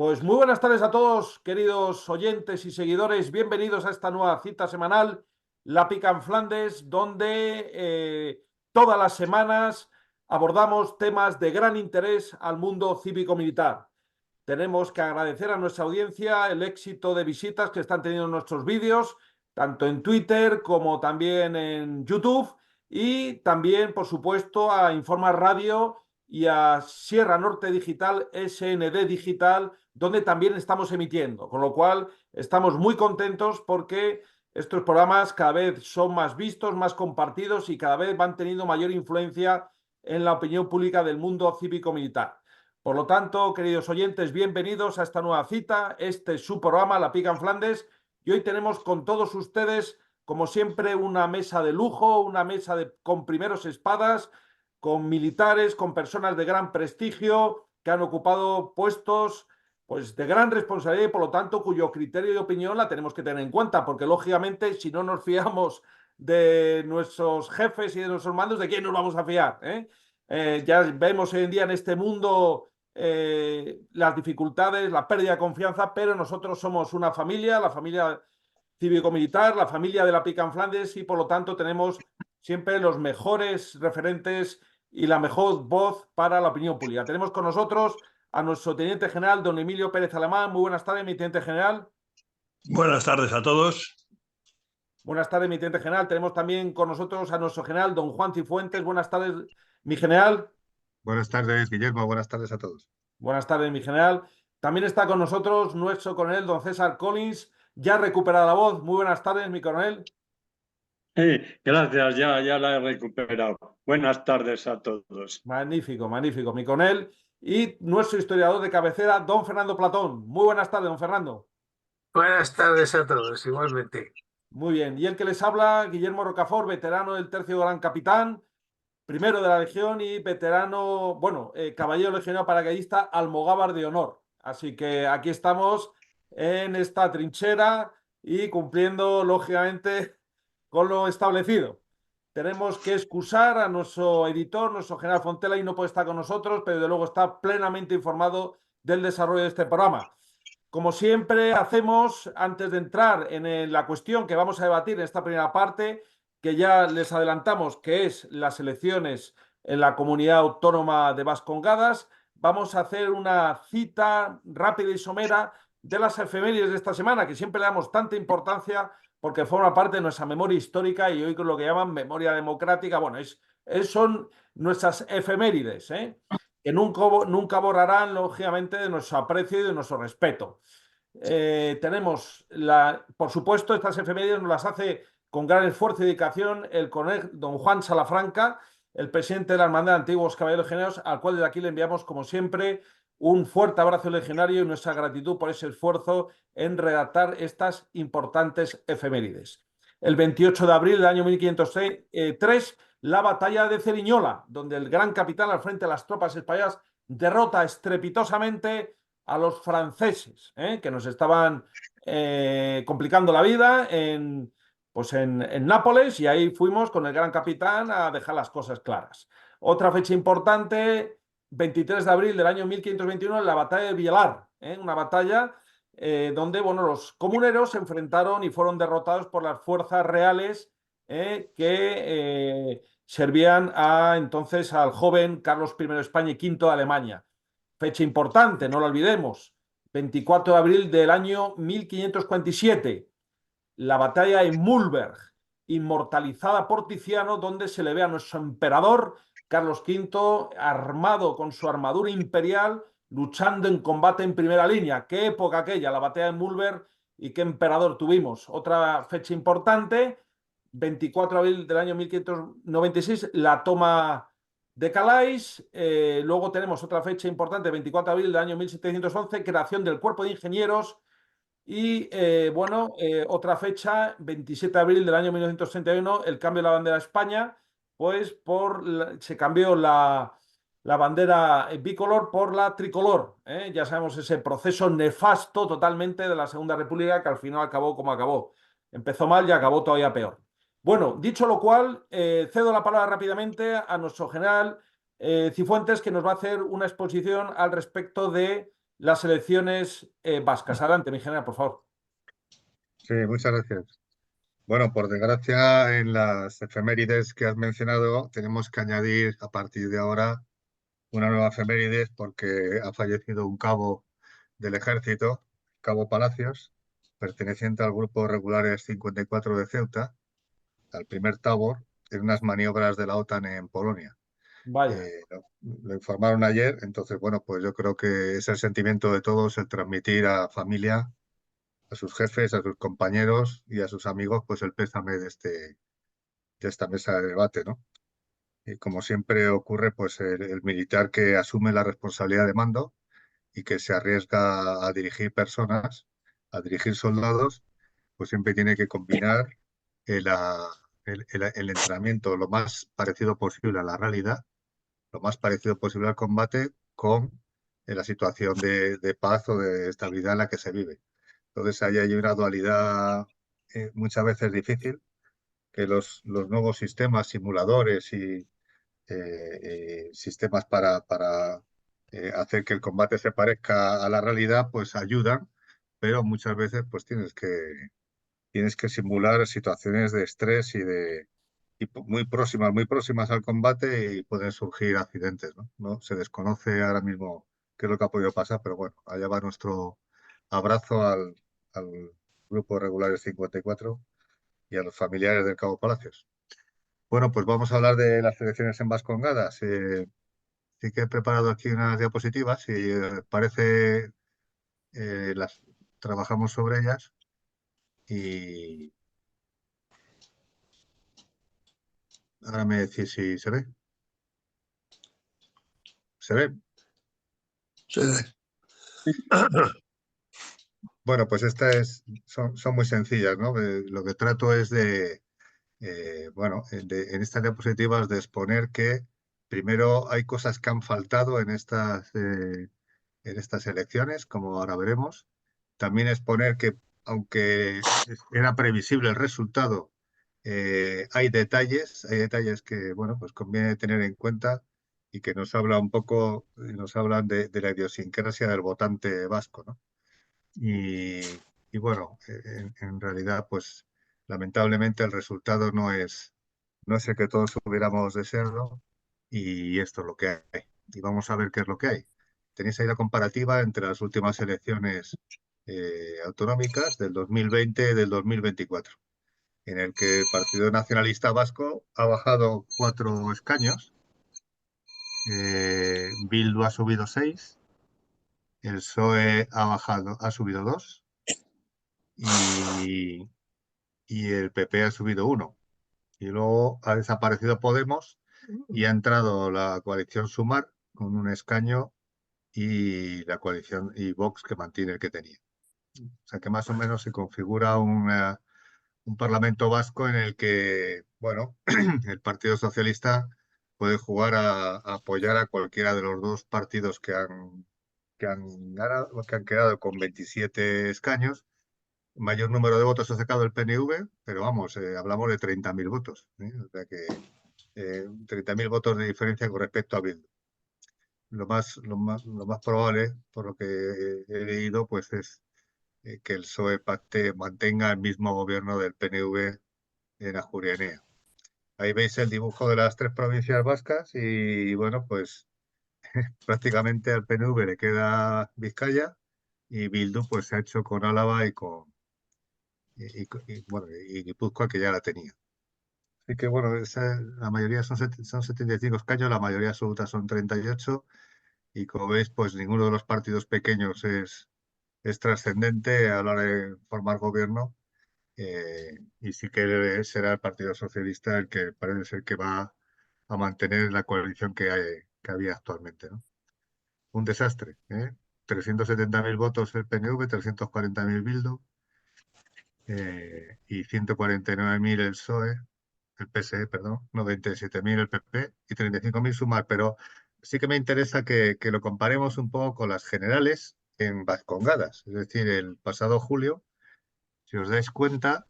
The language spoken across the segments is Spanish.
Pues muy buenas tardes a todos, queridos oyentes y seguidores. Bienvenidos a esta nueva cita semanal, La Pica en Flandes, donde todas las semanas abordamos temas de gran interés al mundo cívico-militar. Tenemos que agradecer a nuestra audiencia el éxito de visitas que están teniendo nuestros vídeos, tanto en Twitter como también en YouTube, y también, por supuesto, a Informa Radio y a Sierra Norte Digital, SND Digital, donde también estamos emitiendo, con lo cual estamos muy contentos porque estos programas cada vez son más vistos, más compartidos y cada vez van teniendo mayor influencia en la opinión pública del mundo cívico-militar. Por lo tanto, queridos oyentes, bienvenidos a esta nueva cita. Este es su programa, La Pica en Flandes, y hoy tenemos con todos ustedes, como siempre, una mesa de lujo, una mesa con primeros espadas, con militares, con personas de gran prestigio que han ocupado puestos pues, de gran responsabilidad y, por lo tanto, cuyo criterio y opinión la tenemos que tener en cuenta, porque, lógicamente, si no nos fiamos de nuestros jefes y de nuestros mandos, ¿de quién nos vamos a fiar? Ya vemos hoy en día en este mundo las dificultades, la pérdida de confianza, pero nosotros somos una familia, la familia cívico-militar, la familia de La Pica en Flandes, y por lo tanto tenemos siempre los mejores referentes y la mejor voz para la opinión pública. Tenemos con nosotros a nuestro teniente general, don Emilio Pérez Alemán. Muy buenas tardes, mi teniente general. Buenas tardes a todos. Buenas tardes, mi teniente general. Tenemos también con nosotros a nuestro general, don Juan Cifuentes. Buenas tardes, mi general. Buenas tardes, Guillermo. Buenas tardes a todos. Buenas tardes, mi general. También está con nosotros nuestro coronel, don César Collins, ya recuperada la voz. Muy buenas tardes, mi coronel. Gracias, ya la he recuperado. Buenas tardes a todos. Magnífico, magnífico, mi coronel. Y nuestro historiador de cabecera, don Fernando Platón. Muy buenas tardes, don Fernando. Buenas tardes a todos, igualmente. Muy bien. Y el que les habla, Guillermo Rocafort, veterano del Tercio Gran Capitán, primero de la Legión y veterano, bueno, caballero legionario paracaidista almogávar de honor. Así que aquí estamos en esta trinchera y cumpliendo, lógicamente, con lo establecido. Tenemos que excusar a nuestro editor, nuestro general Fontela, y no puede estar con nosotros, pero de luego está plenamente informado del desarrollo de este programa. Como siempre hacemos, antes de entrar en la cuestión que vamos a debatir en esta primera parte, que ya les adelantamos que es las elecciones en la comunidad autónoma de Vascongadas, vamos a hacer una cita rápida y somera de las efemérides de esta semana, que siempre le damos tanta importancia porque forma parte de nuestra memoria histórica y hoy con lo que llaman memoria democrática. Bueno, son nuestras efemérides, que nunca borrarán, lógicamente, de nuestro aprecio y de nuestro respeto. Tenemos, por supuesto, estas efemérides nos las hace con gran esfuerzo y dedicación el coronel don Juan Salafranca, el presidente de la Hermandad de Antiguos Caballeros Legionarios, al cual desde aquí le enviamos, como siempre, un fuerte abrazo legionario y nuestra gratitud por ese esfuerzo en redactar estas importantes efemérides. El 28 de abril del año 1503, la batalla de Ceriñola, donde el gran capitán al frente de las tropas españolas derrota estrepitosamente a los franceses, que nos estaban complicando la vida en Nápoles, y ahí fuimos con el gran capitán a dejar las cosas claras. Otra fecha importante, 23 de abril del año 1521, la batalla de Villalar, una batalla donde los comuneros se enfrentaron y fueron derrotados por las fuerzas reales que servían entonces al joven Carlos I de España y V de Alemania. Fecha importante, no lo olvidemos, 24 de abril del año 1547, la batalla de Mühlberg, inmortalizada por Tiziano, donde se le ve a nuestro emperador Carlos V armado con su armadura imperial, luchando en combate en primera línea. Qué época aquella, la batalla de Mühlberg, y qué emperador tuvimos. Otra fecha importante, 24 de abril del año 1596, la toma de Calais. Luego tenemos otra fecha importante, 24 de abril del año 1711, creación del Cuerpo de Ingenieros. Y otra fecha, 27 de abril del año 1931, el cambio de la bandera de España, pues se cambió la bandera bicolor por la tricolor. Ya sabemos ese proceso nefasto totalmente de la Segunda República, que al final acabó como acabó. Empezó mal y acabó todavía peor. Bueno, dicho lo cual, cedo la palabra rápidamente a nuestro general Cifuentes, que nos va a hacer una exposición al respecto de las elecciones vascas. Adelante, mi general, por favor. Sí, muchas gracias. Bueno, por desgracia, en las efemérides que has mencionado, tenemos que añadir a partir de ahora una nueva efemérides porque ha fallecido un cabo del ejército, Cabo Palacios, perteneciente al Grupo Regulares 54 de Ceuta, al primer Tabor, en unas maniobras de la OTAN en Polonia. Vaya. Lo informaron ayer, entonces, bueno, pues yo creo que es el sentimiento de todos el transmitir a familia, a sus jefes, a sus compañeros y a sus amigos, pues el pésame de esta mesa de debate, ¿no? Y como siempre ocurre, pues el militar que asume la responsabilidad de mando y que se arriesga a dirigir personas, a dirigir soldados, pues siempre tiene que combinar el, el entrenamiento lo más parecido posible a la realidad, lo más parecido posible al combate, con la situación de paz o de estabilidad en la que se vive. Entonces ahí hay una dualidad muchas veces difícil, que los nuevos sistemas, simuladores y sistemas para hacer que el combate se parezca a la realidad, pues ayudan, pero muchas veces pues tienes que simular situaciones de estrés muy próximas al combate y pueden surgir accidentes, ¿no? No se desconoce ahora mismo qué es lo que ha podido pasar, pero bueno, allá va nuestro abrazo al Grupo Regulares 54 y a los familiares del Cabo Palacios. Bueno, pues vamos a hablar de las elecciones en Vascongadas. Sí que he preparado aquí unas diapositivas y parece las trabajamos sobre ellas y ahora me decís si se ve. ¿Se ve? Sí. Bueno, pues son muy sencillas, ¿no? Lo que trato es bueno, en estas diapositivas de exponer que primero hay cosas que han faltado en estas elecciones, como ahora veremos. También exponer que, aunque era previsible el resultado, hay detalles que, bueno, pues conviene tener en cuenta y que nos habla un poco, nos hablan de la idiosincrasia del votante vasco, ¿no? Y bueno, en realidad, pues lamentablemente el resultado no es el que todos hubiéramos deseado y esto es lo que hay. Y vamos a ver qué es lo que hay. Tenéis ahí la comparativa entre las últimas elecciones autonómicas del 2020 y del 2024, en el que el Partido Nacionalista Vasco ha bajado 4 escaños, Bildu ha subido 6, el PSOE ha subido 2 y, y el PP ha subido 1. Y luego ha desaparecido Podemos y ha entrado la coalición Sumar con un escaño y la coalición y Vox que mantiene el que tenía. O sea que más o menos se configura un Parlamento vasco en el que, bueno, el Partido Socialista puede jugar a apoyar a cualquiera de los dos partidos que han quedado con 27 escaños. Mayor número de votos ha sacado el PNV, pero vamos, hablamos de 30.000 votos. O sea que 30.000 votos de diferencia con respecto a Bildu. Lo más probable, por lo que he leído, pues es que el PSOE mantenga el mismo gobierno del PNV en Ajuria Enea. Ahí veis el dibujo de las 3 provincias vascas y bueno, pues prácticamente al PNV le queda Vizcaya y Bildu pues se ha hecho con Álava bueno, y Guipúzcoa que ya la tenía. Así que bueno, la mayoría son 75 escaños, la mayoría absoluta son 38 y como veis, pues ninguno de los partidos pequeños es trascendente a la hora de formar gobierno. Y sí que será el Partido Socialista el que parece ser que va a mantener la coalición que había actualmente, ¿no? Un desastre, ¿eh? 370.000 votos el PNV, 340.000 Bildu y 149.000 el PSOE, el PSE, perdón, 97.000 el PP y 35.000 Sumar. Pero sí que me interesa que lo comparemos un poco con las generales en Vascongadas. Es decir, el pasado julio, si os dais cuenta,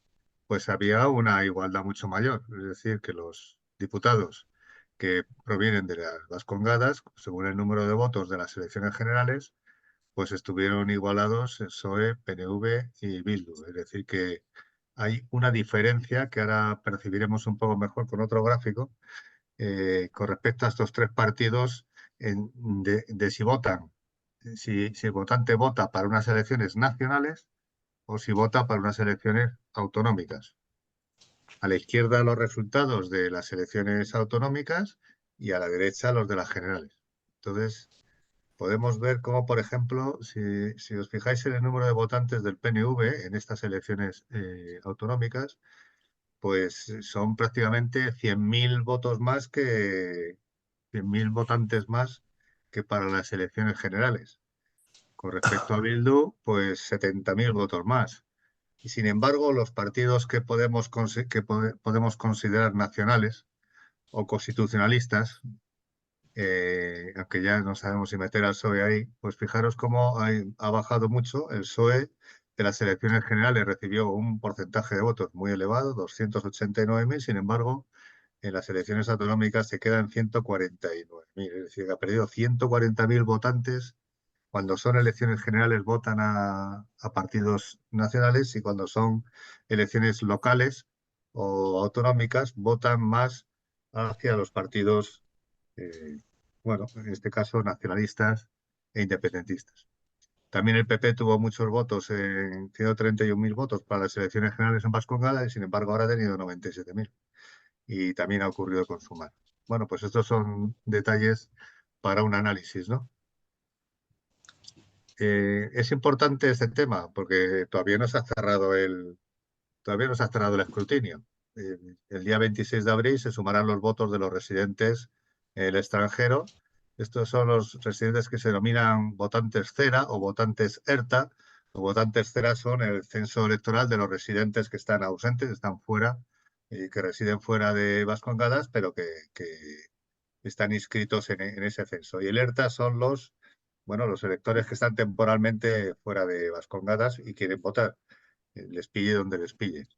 pues había una igualdad mucho mayor. Es decir, que los diputados que provienen de las Vascongadas, según el número de votos de las elecciones generales, pues estuvieron igualados el PSOE, PNV y Bildu. Es decir, que hay una diferencia que ahora percibiremos un poco mejor con otro gráfico con respecto a estos tres partidos de si votan, si el votante vota para unas elecciones nacionales o si vota para unas elecciones autonómicas. A la izquierda los resultados de las elecciones autonómicas y a la derecha los de las generales. Entonces, podemos ver cómo, por ejemplo, si os fijáis en el número de votantes del PNV en estas elecciones autonómicas, pues son prácticamente 100.000 votos más 100.000 votantes más que para las elecciones generales. Con respecto a Bildu, pues 70.000 votos más. Y sin embargo, los partidos que podemos considerar nacionales o constitucionalistas, aunque ya no sabemos si meter al PSOE ahí, pues fijaros cómo ha bajado mucho. El PSOE de las elecciones generales recibió un porcentaje de votos muy elevado, 289.000, sin embargo, en las elecciones autonómicas se quedan 149.000, es decir, que ha perdido 140.000 votantes. Cuando son elecciones generales votan a partidos nacionales y cuando son elecciones locales o autonómicas votan más hacia los partidos, eh, bueno, en este caso nacionalistas e independentistas. También el PP tuvo muchos votos, 131.000 votos para las elecciones generales en Vascongada y sin embargo ahora ha tenido 97.000 y también ha ocurrido con Sumar. Bueno, pues estos son detalles para un análisis, ¿no? Es importante este tema porque todavía no se ha cerrado el escrutinio. El día 26 de abril se sumarán los votos de los residentes en el extranjero. Estos son los residentes que se denominan votantes cera o votantes ERTA. Los votantes cera son el censo electoral de los residentes que están ausentes, están fuera, que residen fuera de Vascongadas, pero que están inscritos en ese censo. Y el ERTA son los electores que están temporalmente fuera de Vascongadas y quieren votar, les pille donde les pille.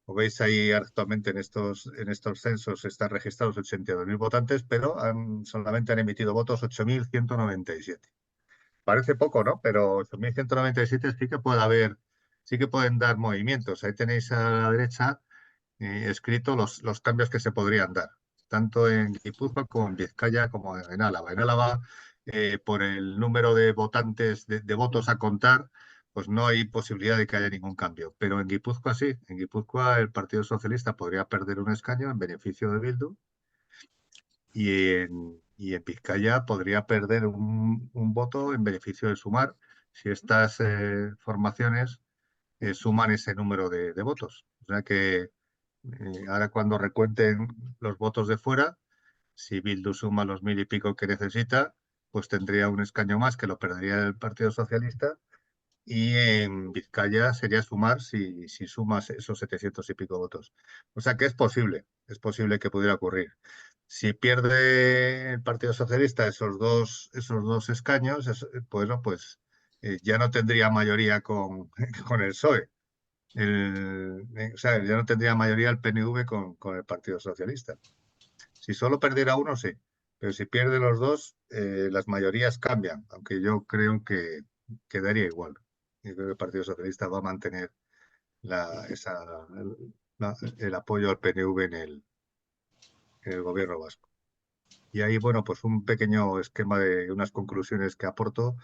Como veis ahí actualmente en estos censos están registrados 82.000 votantes, pero solamente han emitido votos 8.197. Parece poco, ¿no? Pero 8.197 sí que pueden dar movimientos. Ahí tenéis a la derecha escrito los cambios que se podrían dar, tanto en Guipúzcoa como en Vizcaya como en Álava. En Álava, por el número de votantes, de votos a contar, pues no hay posibilidad de que haya ningún cambio. Pero en Guipúzcoa sí, en Guipúzcoa el Partido Socialista podría perder un escaño en beneficio de Bildu y en Vizcaya podría perder un voto en beneficio de Sumar si estas formaciones suman ese número de votos. O sea que ahora cuando recuenten los votos de fuera, si Bildu suma los 1.000 y pico que necesita, pues tendría un escaño más que lo perdería el Partido Socialista. Y en Vizcaya sería sumar si sumas esos 700 y pico votos. O sea que es posible que pudiera ocurrir. Si pierde el Partido Socialista esos dos escaños, pues ya no tendría mayoría con el PSOE. O sea, ya no tendría mayoría el PNV con el Partido Socialista. Si solo perdiera uno, sí. Pero si pierde los dos, las mayorías cambian, aunque yo creo que quedaría igual. Yo creo que el Partido Socialista va a mantener el apoyo al PNV en el gobierno vasco. Y ahí, bueno, pues un pequeño esquema de unas conclusiones que aporto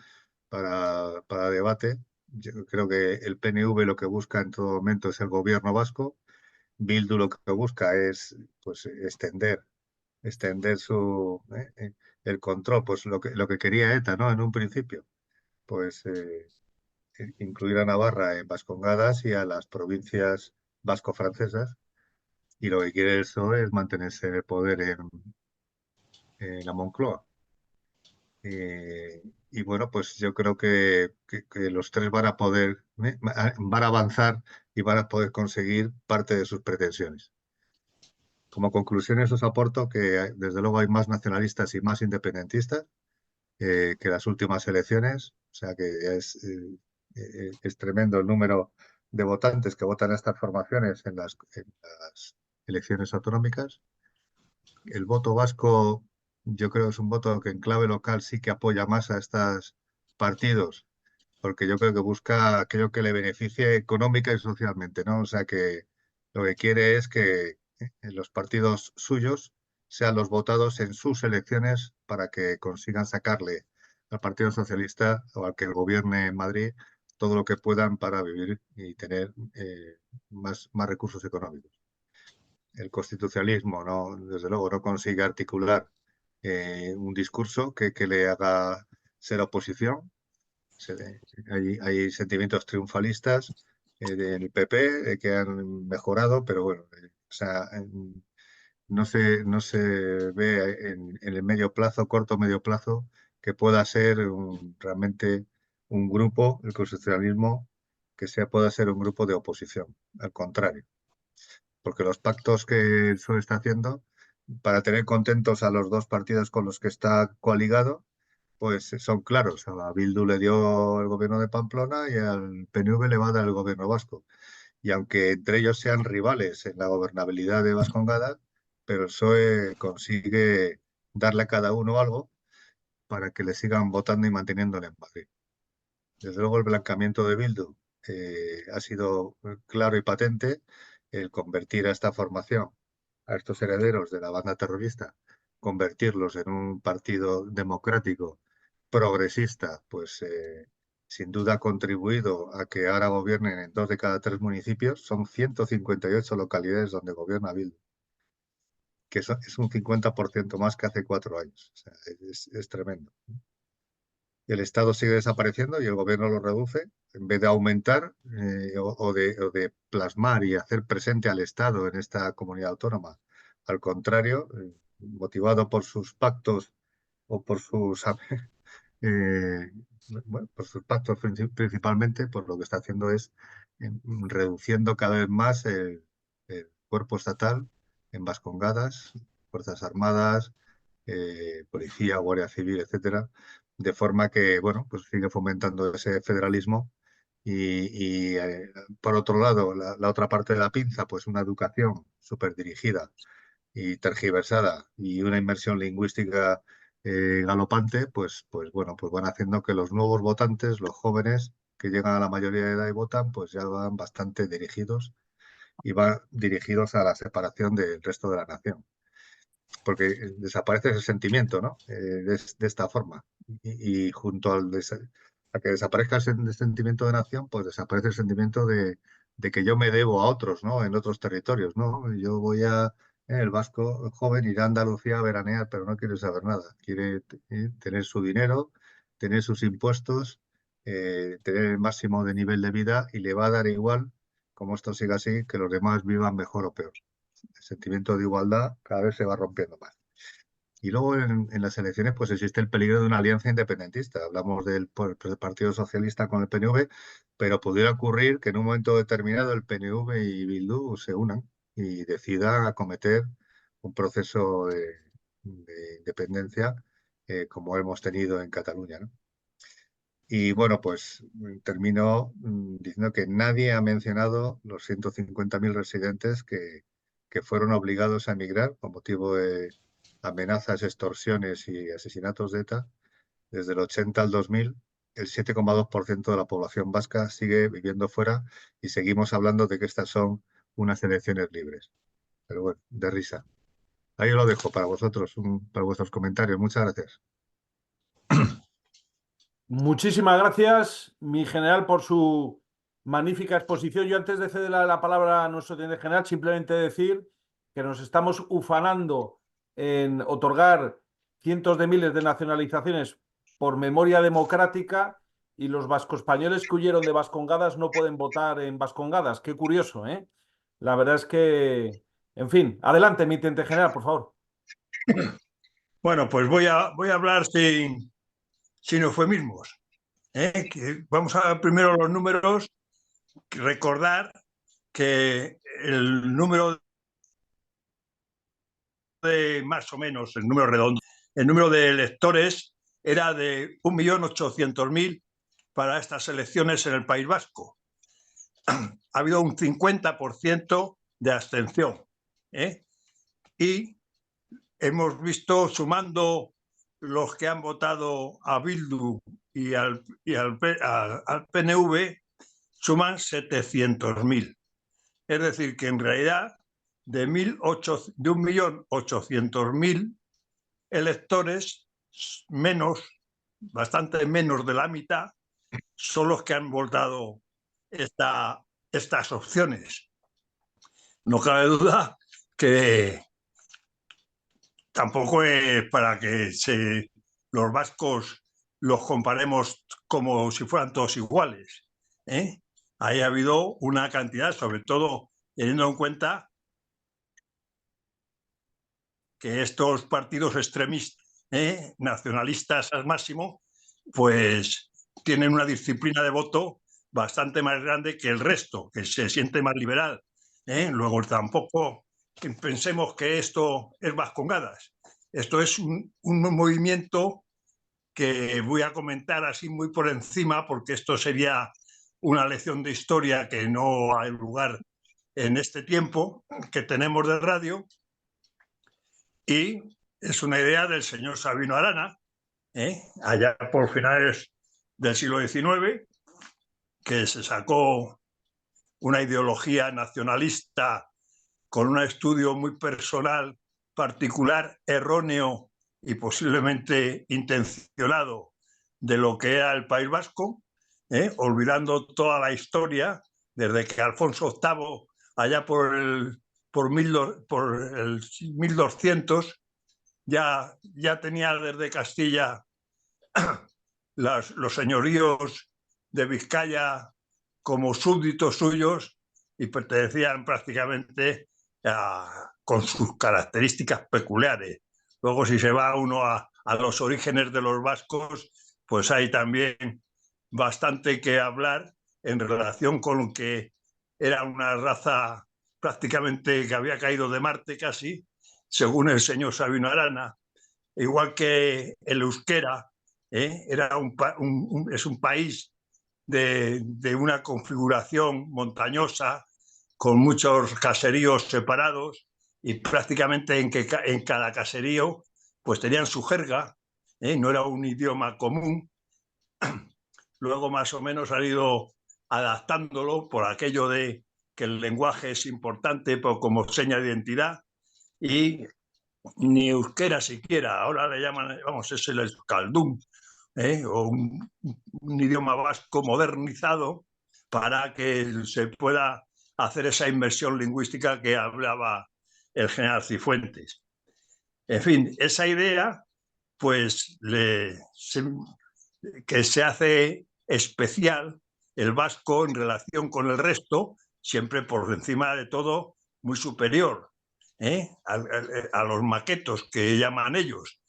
para debate. Yo creo que el PNV lo que busca en todo momento es el gobierno vasco. Bildu lo que busca es pues extender el control, pues lo que quería ETA, ¿no? En un principio, pues incluir a Navarra en Vascongadas y a las provincias vasco-francesas. Y lo que quiere el PSOE es mantenerse en el poder en la Moncloa. Y bueno, pues yo creo que los tres van a van a avanzar y van a poder conseguir parte de sus pretensiones. Como conclusiones os aporto que desde luego hay más nacionalistas y más independentistas que las últimas elecciones, o sea que es tremendo el número de votantes que votan a estas formaciones en las elecciones autonómicas. El voto vasco yo creo es un voto que en clave local sí que apoya más a estas partidos, porque yo creo que busca aquello que le beneficie económica y socialmente, ¿no? O sea que lo que quiere es que los partidos suyos sean los votados en sus elecciones para que consigan sacarle al Partido Socialista o al que gobierne en Madrid todo lo que puedan para vivir y tener más recursos económicos. El constitucionalismo, no, desde luego, no consigue articular un discurso que le haga ser oposición. Hay sentimientos triunfalistas del PP que han mejorado, pero bueno, o sea, no se ve en el medio plazo, corto medio plazo, que pueda ser realmente un grupo, el constitucionalismo, pueda ser un grupo de oposición. Al contrario, porque los pactos que el PSOE está haciendo para tener contentos a los dos partidos con los que está coaligado, pues son claros. A Bildu le dio el gobierno de Pamplona y al PNV le va a dar el gobierno vasco. Y aunque entre ellos sean rivales en la gobernabilidad de Vascongadas, pero el PSOE consigue darle a cada uno algo para que le sigan votando y manteniéndole en Madrid. Desde luego el blanqueamiento de Bildu ha sido claro y patente. El convertir a esta formación, a estos herederos de la banda terrorista, convertirlos en un partido democrático, progresista, pues sin duda ha contribuido a que ahora gobiernen en 2 de cada 3 municipios. Son 158 localidades donde gobierna Bildu, que es un 50% más que hace 4 años. O sea, es tremendo. El Estado sigue desapareciendo y el gobierno lo reduce, en vez de aumentar o de plasmar y hacer presente al Estado en esta comunidad autónoma. Al contrario, motivado por sus pactos o por sus, por sus pactos principalmente, pues lo que está haciendo es reduciendo cada vez más el cuerpo estatal en Vascongadas, Fuerzas Armadas, Policía, Guardia Civil, etcétera, de forma que, bueno, pues sigue fomentando ese federalismo y por otro lado, la otra parte de la pinza, pues una educación súper dirigida y tergiversada y una inmersión lingüística galopante, pues bueno, pues van haciendo que los nuevos votantes, los jóvenes que llegan a la mayoría de edad y votan, pues ya van bastante dirigidos y van dirigidos a la separación del resto de la nación. Porque desaparece ese sentimiento, ¿no? De esta forma. Y junto a que desaparezca el sentimiento de nación, pues desaparece el sentimiento de que yo me debo a otros, ¿no? En otros territorios, ¿no? Yo voy el vasco joven irá a Andalucía a veranear, pero no quiere saber nada. Quiere tener su dinero, tener sus impuestos, tener el máximo de nivel de vida y le va a dar igual, como esto siga así, que los demás vivan mejor o peor. El sentimiento de igualdad cada vez se va rompiendo más. Y luego en las elecciones pues existe el peligro de una alianza independentista. Hablamos del Partido Socialista con el PNV, pero pudiera ocurrir que en un momento determinado el PNV y Bildu se unan y decidan acometer un proceso de independencia como hemos tenido en Cataluña, ¿no? Y bueno, pues termino diciendo que nadie ha mencionado los 150.000 residentes que fueron obligados a emigrar con motivo de amenazas, extorsiones y asesinatos de ETA. Desde el 80 al 2000, el 7,2% de la población vasca sigue viviendo fuera y seguimos hablando de que estas son unas elecciones libres. Pero bueno, de risa. Ahí os lo dejo para vosotros, para vuestros comentarios. Muchas gracias. Muchísimas gracias, mi general, por su magnífica exposición. Yo antes de ceder la palabra a nuestro teniente general, simplemente decir que nos estamos ufanando en otorgar cientos de miles de nacionalizaciones por memoria democrática y los vascoespañoles que huyeron de Vascongadas no pueden votar en Vascongadas. Qué curioso, ¿eh? La verdad es que, en fin, adelante, mi teniente general, por favor. Bueno, pues voy a hablar sin eufemismos. Vamos a ver primero los números. Recordar que el número de, más o menos, el número redondo, el número de electores era de 1.800.000 para estas elecciones en el País Vasco. Ha habido un 50% de abstención. Y hemos visto, sumando los que han votado a Bildu y al PNV suman 700.000. Es decir, que en realidad de 1.800.000 electores, bastante menos de la mitad, son los que han votado estas opciones. No cabe duda que tampoco es para que los vascos los comparemos como si fueran todos iguales, ¿eh? Ahí ha habido una cantidad, sobre todo teniendo en cuenta que estos partidos extremistas, nacionalistas al máximo, pues tienen una disciplina de voto bastante más grande que el resto, que se siente más liberal. Luego tampoco pensemos que esto es vascongadas. Esto es un movimiento que voy a comentar así muy por encima, porque esto sería una lección de historia que no hay lugar en este tiempo que tenemos de radio. Y es una idea del señor Sabino Arana, allá por finales del siglo XIX, que se sacó una ideología nacionalista con un estudio muy personal, particular, erróneo y posiblemente intencionado de lo que era el País Vasco, olvidando toda la historia, desde que Alfonso VIII, allá por el 1200, ya tenía desde Castilla los señoríos de Vizcaya como súbditos suyos y pertenecían prácticamente con sus características peculiares. Luego, si se va uno a los orígenes de los vascos, pues hay también bastante que hablar en relación con que era una raza prácticamente que había caído de Marte casi, según el señor Sabino Arana, igual que el euskera, es un país de una configuración montañosa, con muchos caseríos separados, y prácticamente en cada caserío pues tenían su jerga, no era un idioma común. Luego más o menos han ido adaptándolo por aquello de que el lenguaje es importante como seña de identidad, y ni euskera siquiera, ahora le llaman, vamos, es el euskaldun, o un idioma vasco modernizado para que se pueda hacer esa inversión lingüística que hablaba el general Cifuentes. En fin, esa idea, pues, que se hace especial el vasco en relación con el resto, siempre por encima de todo muy superior, a los maquetos que llaman ellos.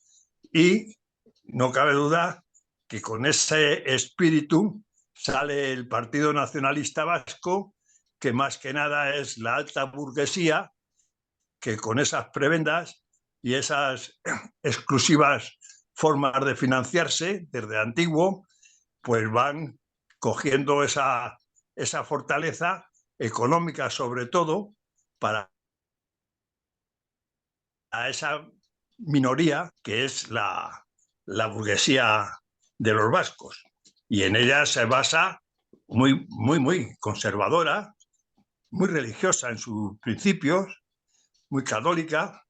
Y no cabe duda que con ese espíritu sale el Partido Nacionalista Vasco, que más que nada es la alta burguesía, que con esas prebendas y esas exclusivas formas de financiarse desde antiguo, pues van cogiendo esa fortaleza económica, sobre todo, para esa minoría que es la burguesía de los vascos. Y en ella se basa muy, muy, muy conservadora, muy religiosa en sus principios, muy católica,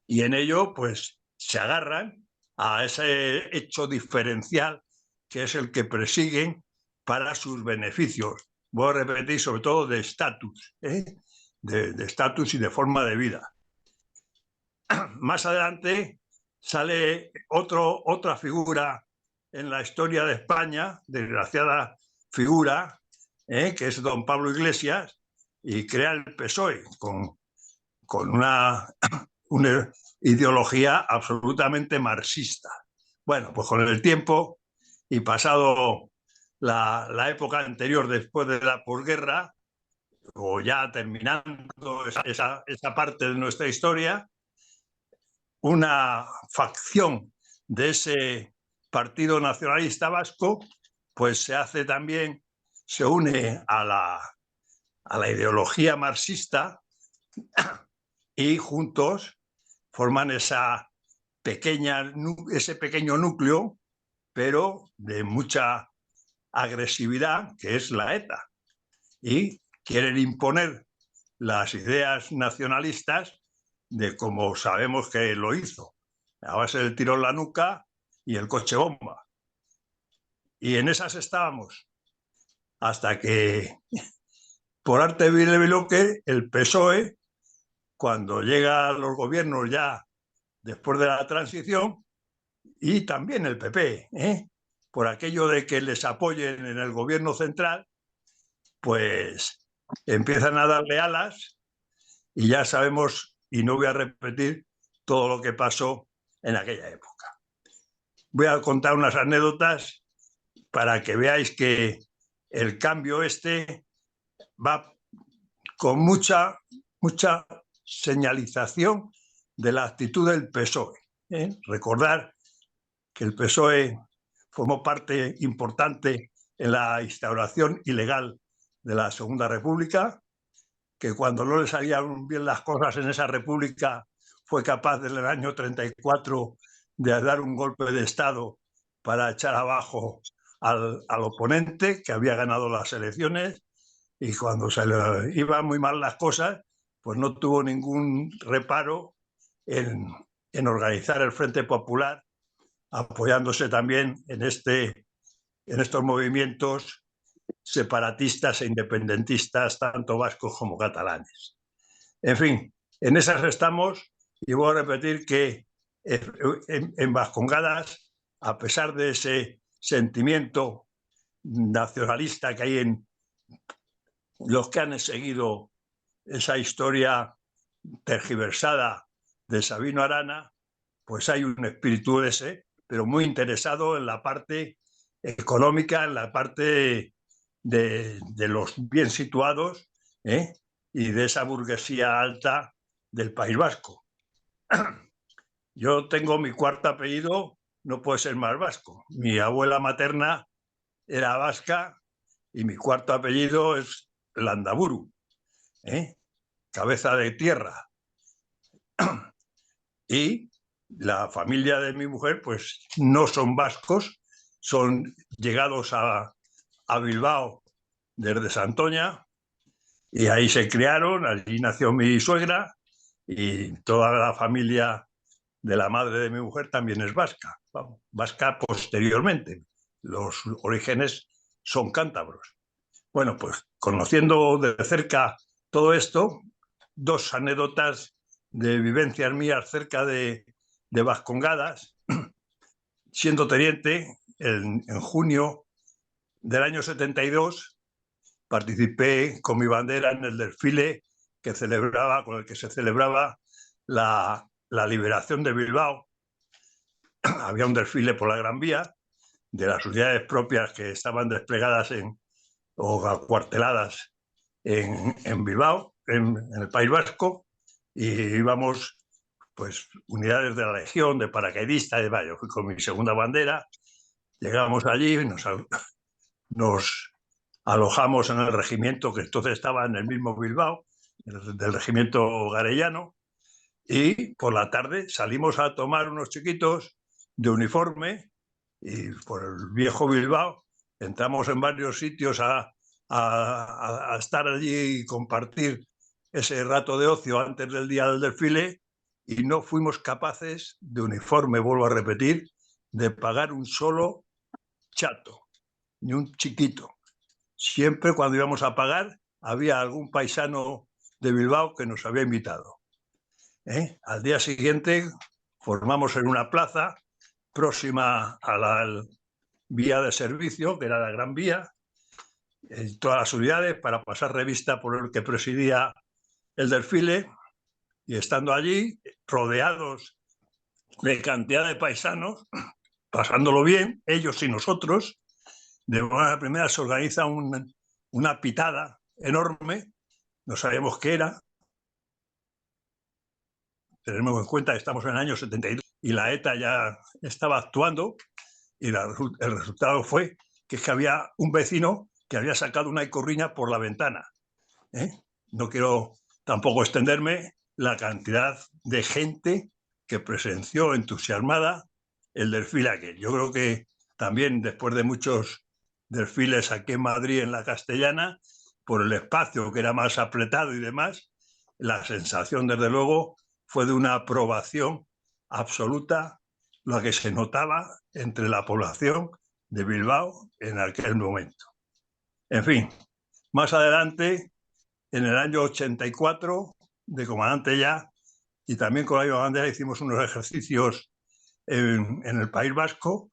y en ello pues se agarran a ese hecho diferencial que es el que persiguen para sus beneficios. Voy a repetir, sobre todo de estatus, de estatus y de forma de vida. Más adelante sale otra figura en la historia de España, desgraciada figura, que es don Pablo Iglesias, y crea el PSOE con una ideología absolutamente marxista. Bueno, pues con el tiempo y pasado la época anterior, después de la posguerra, o ya terminando esa parte de nuestra historia, una facción de ese Partido Nacionalista Vasco pues se une a la ideología marxista, y juntos forman esa ese pequeño núcleo, pero de mucha agresividad, que es la ETA. Y quieren imponer las ideas nacionalistas de como sabemos que lo hizo, a base del tiro en la nuca y el coche bomba. Y en esas estábamos, hasta que, por arte de Biloque, el PSOE, cuando llega a los gobiernos ya después de la transición, y también el PP, por aquello de que les apoyen en el gobierno central, pues empiezan a darle alas y ya sabemos, y no voy a repetir todo lo que pasó en aquella época. Voy a contar unas anécdotas para que veáis que el cambio este va con mucha señalización de la actitud del PSOE. Recordar que el PSOE formó parte importante en la instauración ilegal de la Segunda República, que cuando no le salían bien las cosas en esa república fue capaz desde el año 34 de dar un golpe de Estado para echar abajo al oponente que había ganado las elecciones, y cuando se le iban muy mal las cosas, pues no tuvo ningún reparo en organizar el Frente Popular, apoyándose también en estos movimientos separatistas e independentistas, tanto vascos como catalanes. En fin, en esas estamos, y voy a repetir que en Vascongadas, a pesar de ese sentimiento nacionalista que hay en los que han seguido esa historia tergiversada de Sabino Arana, pues hay un espíritu ese, pero muy interesado en la parte económica, en la parte de los bien situados, y de esa burguesía alta del País Vasco. Yo tengo mi cuarto apellido, no puede ser más vasco. Mi abuela materna era vasca y mi cuarto apellido es Landaburu, cabeza de tierra. Y la familia de mi mujer, pues no son vascos, son llegados a Bilbao desde Santoña, y ahí se criaron, allí nació mi suegra, y toda la familia de la madre de mi mujer también es vasca, vasca posteriormente. Los orígenes son cántabros. Bueno, pues conociendo de cerca todo esto, dos anécdotas de vivencias mías cerca de Vascongadas. Siendo teniente, en junio del año 72, participé con mi bandera en el desfile con el que se celebraba la liberación de Bilbao. Había un desfile por la Gran Vía de las unidades propias que estaban desplegadas o acuarteladas en Bilbao, en el País Vasco, y íbamos pues unidades de la Legión, de paracaidistas, yo fui con mi segunda bandera, llegamos allí y nos alojamos en el regimiento que entonces estaba en el mismo Bilbao, del regimiento garellano, y por la tarde salimos a tomar unos chiquitos de uniforme, y por el viejo Bilbao entramos en varios sitios a estar allí y compartir ese rato de ocio antes del día del desfile, y no fuimos capaces de uniforme, vuelvo a repetir, de pagar un solo chato, ni un chiquito. Siempre cuando íbamos a pagar había algún paisano de Bilbao que nos había invitado. Al día siguiente formamos en una plaza próxima a la vía de servicio, que era la Gran Vía, todas las unidades para pasar revista por el que presidía el desfile, y estando allí, rodeados de cantidad de paisanos, pasándolo bien, ellos y nosotros, de manera primera se organiza una pitada enorme, no sabíamos qué era. Tenemos en cuenta que estamos en el año 72 y la ETA ya estaba actuando, y el resultado fue que había un vecino que había sacado una icorriña por la ventana. No quiero tampoco extenderme la cantidad de gente que presenció entusiasmada el desfile aquel. Yo creo que también después de muchos desfiles aquí en Madrid en la Castellana, por el espacio que era más apretado y demás, la sensación desde luego fue de una aprobación absoluta, lo que se notaba entre la población de Bilbao en aquel momento. En fin, más adelante, en el año 84, de comandante ya, y también con la misma bandera hicimos unos ejercicios en el País Vasco.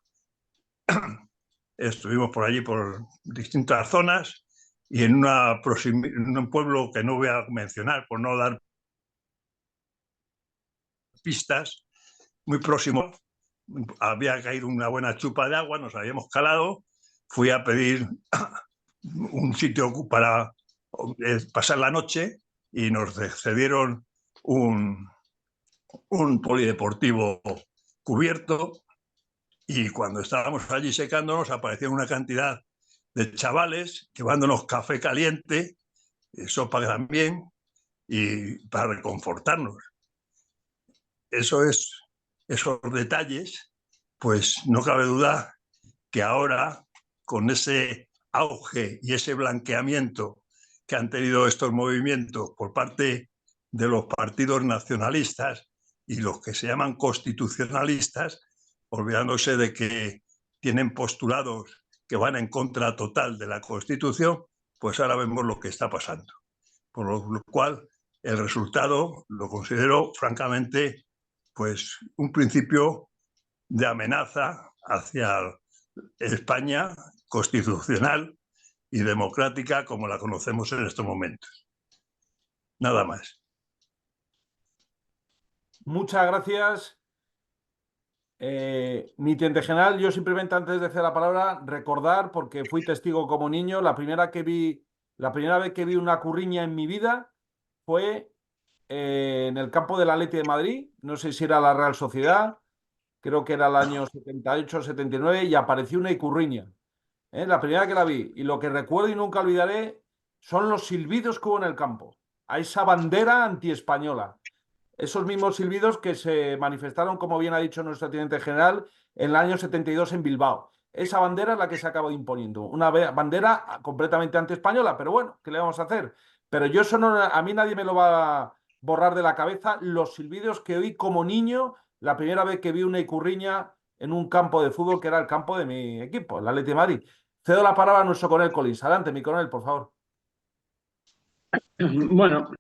Estuvimos por allí, por distintas zonas, y en un pueblo que no voy a mencionar por no dar pistas, muy próximo, había caído una buena chupa de agua, nos habíamos calado, fui a pedir un sitio para pasar la noche y nos cedieron un polideportivo cubierto, y cuando estábamos allí secándonos apareció una cantidad de chavales llevándonos café caliente, sopa también, y para reconfortarnos. Esos detalles, pues no cabe duda que ahora, con ese auge y ese blanqueamiento que han tenido estos movimientos por parte de los partidos nacionalistas y los que se llaman constitucionalistas, olvidándose de que tienen postulados que van en contra total de la Constitución, pues ahora vemos lo que está pasando. Por lo cual, el resultado lo considero francamente pues un principio de amenaza hacia España constitucional y democrática como la conocemos en estos momentos. Nada más. Muchas gracias. Mi teniente general, yo simplemente antes de hacer la palabra, recordar, porque fui testigo como niño, la primera vez que vi una curriña en mi vida fue en el campo del Atleti de Madrid, no sé si era la Real Sociedad, creo que era el año 78 o 79, y apareció una icurriña. La primera que la vi. Y lo que recuerdo y nunca olvidaré son los silbidos que hubo en el campo, a esa bandera antiespañola. Esos mismos silbidos que se manifestaron, como bien ha dicho nuestro teniente general, en el año 72 en Bilbao. Esa bandera es la que se acabó imponiendo. Una bandera completamente antiespañola, pero bueno, ¿qué le vamos a hacer? Pero yo eso no, a mí nadie me lo va a borrar de la cabeza, los silbidos que oí como niño la primera vez que vi una icurriña en un campo de fútbol que era el campo de mi equipo, el Atleti de Madrid. Cedo la palabra a nuestro coronel Collins. Adelante, mi coronel, por favor. Bueno,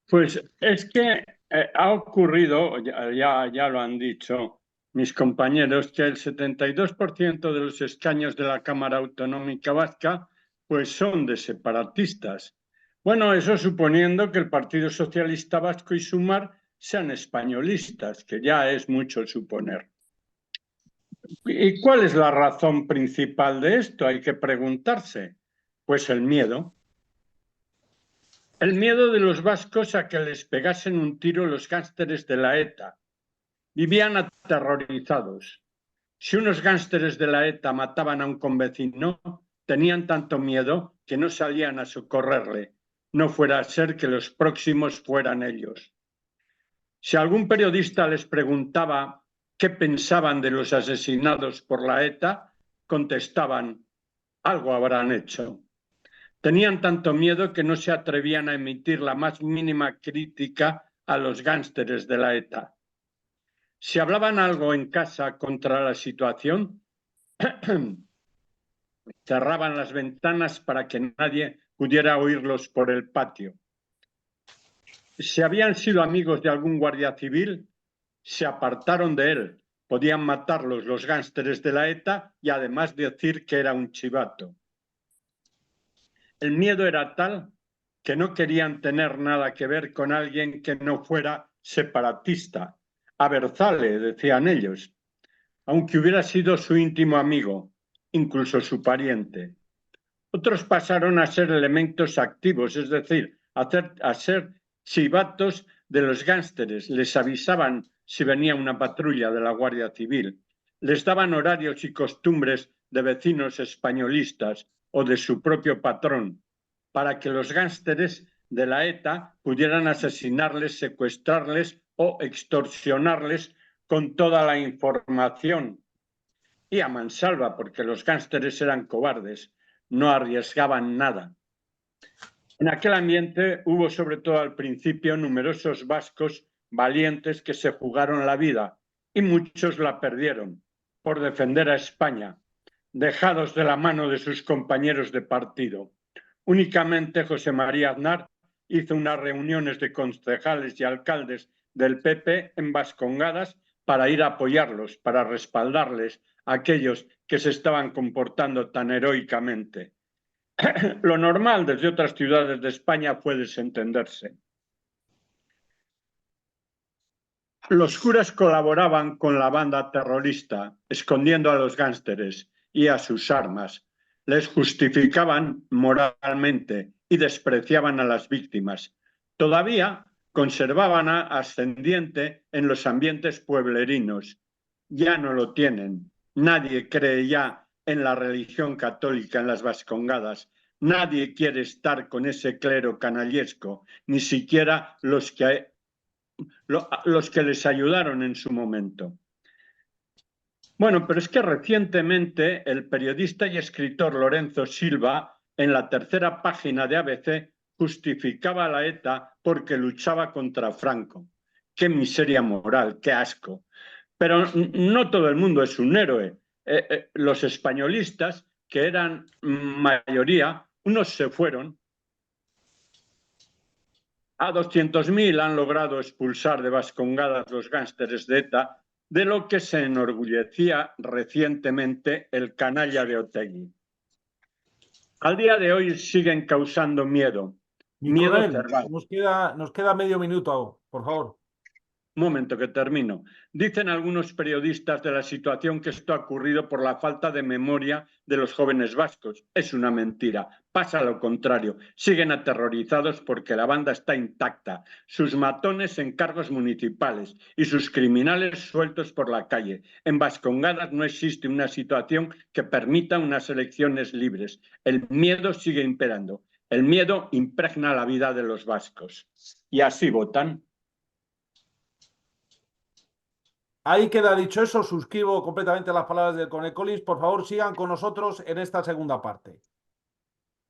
pues es que ha ocurrido, ya lo han dicho mis compañeros, que el 72% de los escaños de la Cámara Autonómica Vasca pues son de separatistas. Bueno, eso suponiendo que el Partido Socialista Vasco y Sumar sean españolistas, que ya es mucho suponer. ¿Y cuál es la razón principal de esto? Hay que preguntarse. Pues el miedo. El miedo de los vascos a que les pegasen un tiro los gánsteres de la ETA. Vivían aterrorizados. Si unos gánsteres de la ETA mataban a un convecino, tenían tanto miedo que no salían a socorrerle. No fuera a ser que los próximos fueran ellos. Si algún periodista les preguntaba qué pensaban de los asesinados por la ETA, contestaban, algo habrán hecho. Tenían tanto miedo que no se atrevían a emitir la más mínima crítica a los gánsteres de la ETA. Si hablaban algo en casa contra la situación, cerraban las ventanas para que nadie pudiera oírlos por el patio. Si habían sido amigos de algún guardia civil, se apartaron de él. Podían matarlos los gánsteres de la ETA y además decir que era un chivato. El miedo era tal que no querían tener nada que ver con alguien que no fuera separatista. Abertzale, decían ellos, aunque hubiera sido su íntimo amigo, incluso su pariente. Otros pasaron a ser elementos activos, es decir, a ser chivatos de los gánsteres. Les avisaban si venía una patrulla de la Guardia Civil. Les daban horarios y costumbres de vecinos españolistas o de su propio patrón, para que los gánsteres de la ETA pudieran asesinarles, secuestrarles o extorsionarles con toda la información. Y a mansalva, porque los gánsteres eran cobardes, no arriesgaban nada. En aquel ambiente hubo, sobre todo al principio, numerosos vascos valientes que se jugaron la vida y muchos la perdieron por defender a España, dejados de la mano de sus compañeros de partido. Únicamente José María Aznar hizo unas reuniones de concejales y alcaldes del PP en Vascongadas para ir a apoyarlos, para respaldarles a aquellos que se estaban comportando tan heroicamente. Lo normal desde otras ciudades de España fue desentenderse. Los curas colaboraban con la banda terrorista, escondiendo a los gánsteres y a sus armas. Les justificaban moralmente y despreciaban a las víctimas. Todavía conservaban ascendiente en los ambientes pueblerinos. Ya no lo tienen. Nadie cree ya en la religión católica en las Vascongadas. Nadie quiere estar con ese clero canallesco, ni siquiera los que les ayudaron en su momento. Bueno, pero es que recientemente el periodista y escritor Lorenzo Silva, en la tercera página de ABC, justificaba a la ETA porque luchaba contra Franco. ¡Qué miseria moral, qué asco! Pero no todo el mundo es un héroe. Los españolistas, que eran mayoría, unos se fueron. A 200.000 han logrado expulsar de Vascongadas los gánsteres de ETA, de lo que se enorgullecía recientemente el canalla de Otegi. Al día de hoy siguen causando miedo. Mi Miedo coronel, cerrado. nos queda medio minuto, por favor. Un momento que termino. Dicen algunos periodistas de la situación que esto ha ocurrido por la falta de memoria de los jóvenes vascos. Es una mentira. Pasa lo contrario. Siguen aterrorizados porque la banda está intacta, sus matones en cargos municipales y sus criminales sueltos por la calle. En Vascongadas no existe una situación que permita unas elecciones libres. El miedo sigue imperando. El miedo impregna la vida de los vascos. Y así votan. Ahí queda dicho eso, suscribo completamente las palabras del coronel Collins. Por favor, sigan con nosotros en esta segunda parte.